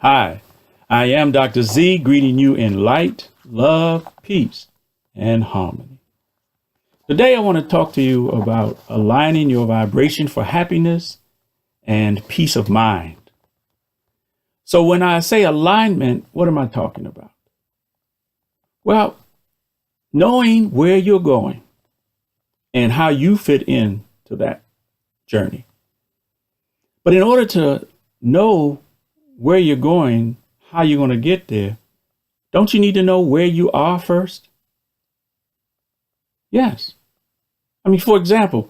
Hi, I am Dr. Z, greeting you in light, love, peace, and harmony. Today, I want to talk to you about aligning your vibration for happiness and peace of mind. So when I say alignment, what am I talking about? Well, knowing where you're going and how you fit in to that journey. But in order to know where you're going, how you're going to get there, don't you need to know where you are first? Yes. I mean, for example,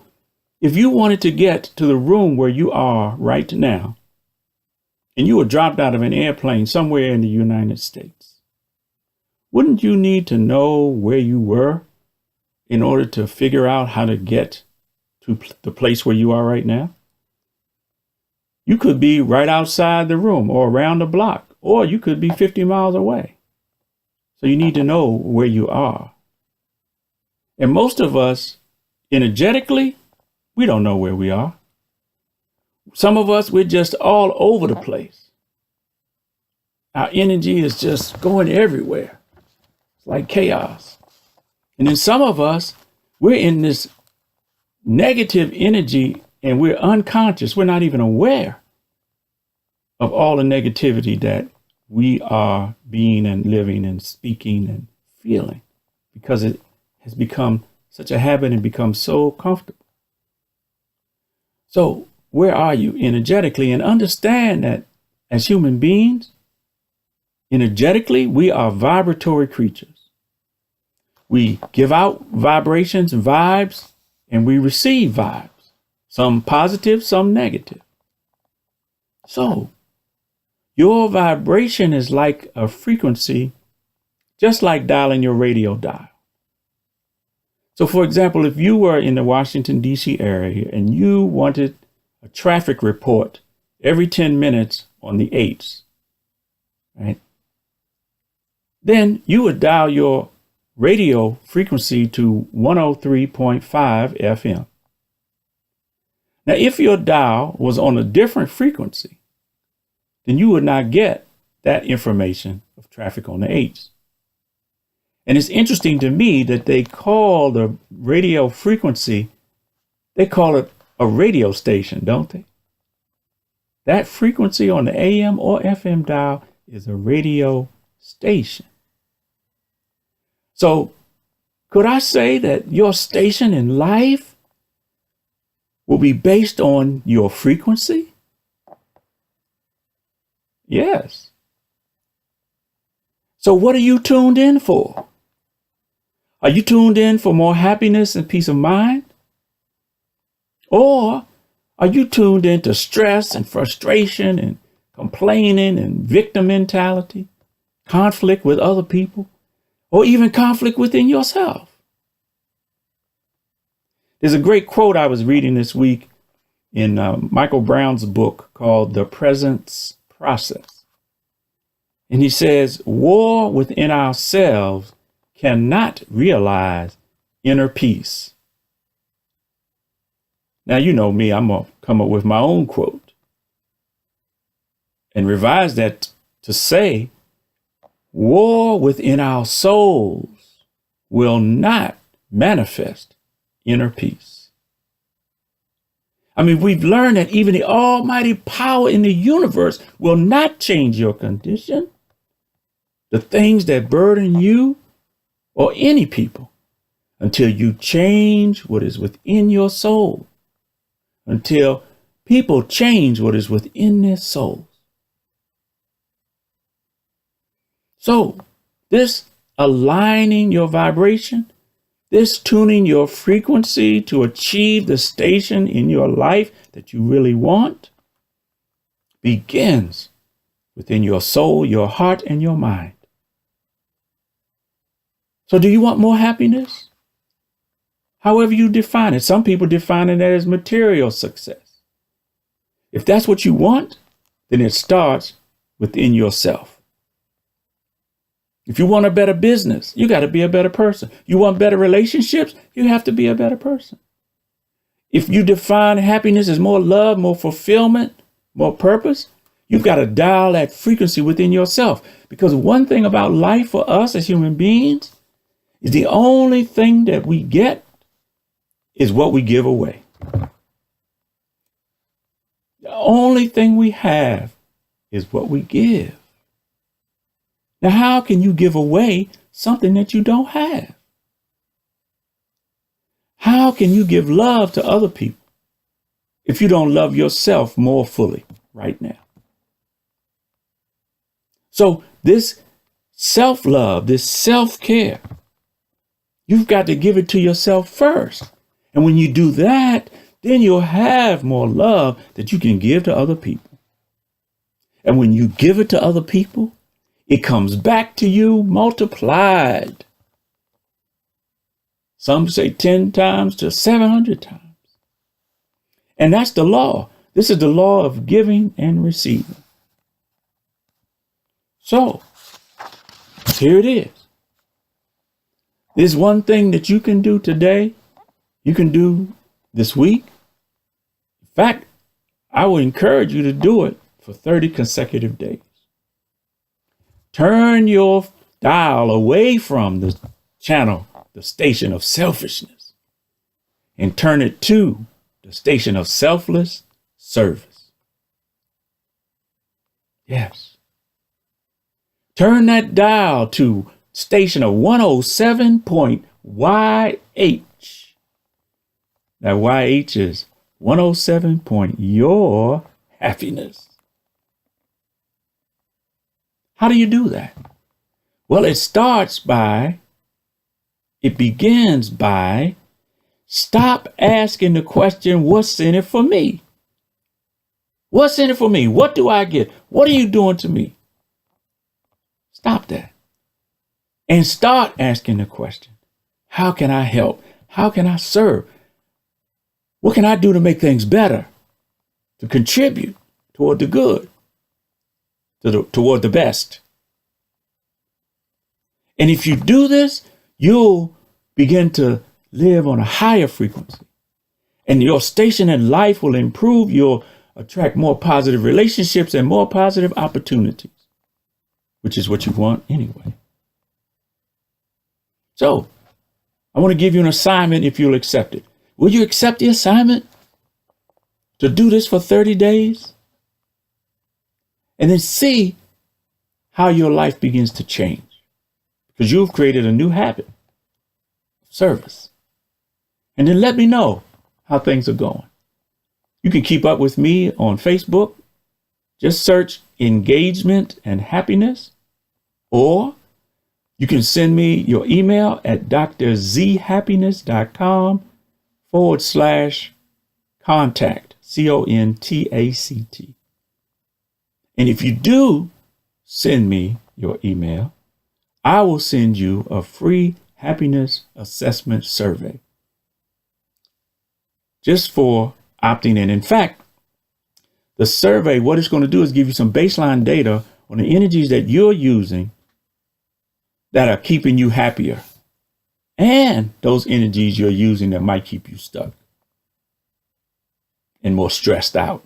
if you wanted to get to the room where you are right now, and you were dropped out of an airplane somewhere in the United States, wouldn't you need to know where you were in order to figure out how to get to the place where you are right now? You could be right outside the room or around the block, or you could be 50 miles away. So you need to know where you are. And most of us, energetically, we don't know where we are. Some of us, we're just all over the place. Our energy is just going everywhere. It's like chaos. And then some of us, we're in this negative energy and we're unconscious. We're not even aware of all the negativity that we are being and living and speaking and feeling, because it has become such a habit and become so comfortable. So where are you energetically? And understand that as human beings, energetically, we are vibratory creatures. We give out vibrations and vibes, and we receive vibes, some positive, some negative. So your vibration is like a frequency, just like dialing your radio dial. So for example, if you were in the Washington, D.C. area and you wanted a traffic report every 10 minutes on the 8s, right? Then you would dial your radio frequency to 103.5 FM. Now, if your dial was on a different frequency, then you would not get that information of traffic on the 8s. And it's interesting to me that they call the radio frequency, they call it a radio station, don't they? That frequency on the AM or FM dial is a radio station. So could I say that your station in life will be based on your frequency? Yes. So what are you tuned in for? Are you tuned in for more happiness and peace of mind? Or are you tuned into stress and frustration and complaining and victim mentality, conflict with other people, or even conflict within yourself? There's a great quote I was reading this week in Michael Brown's book called The Presence Process. And he says, war within ourselves cannot realize inner peace. Now, you know me, I'm going to come up with my own quote and revise that to say, war within our souls will not manifest inner peace. I mean, we've learned that even the almighty power in the universe will not change your condition, the things that burden you or any people, until you change what is within your soul, until people change what is within their souls. So this aligning your vibration, this tuning your frequency to achieve the station in your life that you really want, begins within your soul, your heart, and your mind. So do you want more happiness? However you define it. Some people define it as material success. If that's what you want, then it starts within yourself. If you want a better business, you got to be a better person. You want better relationships, you have to be a better person. If you define happiness as more love, more fulfillment, more purpose, You've got to dial that frequency within yourself. Because one thing about life for us as human beings is the only thing that we get is what we give away. The only thing we have is what we give. Now, how can you give away something that you don't have? How can you give love to other people if you don't love yourself more fully right now? So this self-love, this self-care, you've got to give it to yourself first. And when you do that, then you'll have more love that you can give to other people. And when you give it to other people, it comes back to you multiplied. Some say 10 times to 700 times. And that's the law. This is the law of giving and receiving. So, here it is. There's one thing that you can do today, you can do this week. In fact, I would encourage you to do it for 30 consecutive days. Turn your dial away from the channel, the station of selfishness, and turn it to the station of selfless service. Yes. Turn that dial to station of 107.YH. That YH is 107 point your happiness. How do you do that? Well, it begins by stop asking the question, what's in it for me? What's in it for me? What do I get? What are you doing to me? Stop that. And start asking the question, how can I help? How can I serve? What can I do to make things better? To contribute toward the good, toward the best. And if you do this, you'll begin to live on a higher frequency. And your station in life will improve. You'll attract more positive relationships and more positive opportunities, which is what you want anyway. So, I want to give you an assignment if you'll accept it. Will you accept the assignment to do this for 30 days? And then see how your life begins to change. Because you've created a new habit of service. And then let me know how things are going. You can keep up with me on Facebook. Just search engagement and happiness. Or you can send me your email at drzhappiness.com/contact, CONTACT. And if you do send me your email, I will send you a free happiness assessment survey just for opting in. In fact, the survey, what it's going to do is give you some baseline data on the energies that you're using that are keeping you happier, and those energies you're using that might keep you stuck and more stressed out.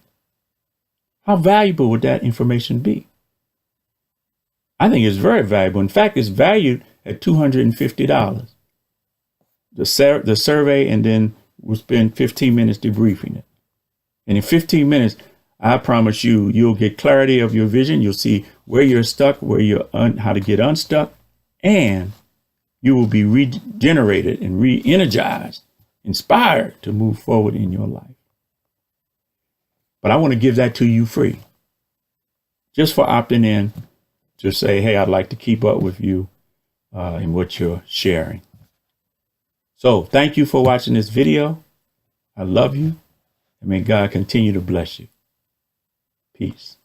How valuable would that information be? I think it's very valuable. In fact, it's valued at $250. The survey, and then we'll spend 15 minutes debriefing it. And in 15 minutes, I promise you, you'll get clarity of your vision. You'll see where you're stuck, how to get unstuck, and you will be regenerated and re-energized, inspired to move forward in your life. But I want to give that to you free, just for opting in to say, hey, I'd like to keep up with you in what you're sharing. So thank you for watching this video. I love you, and may God continue to bless you. Peace.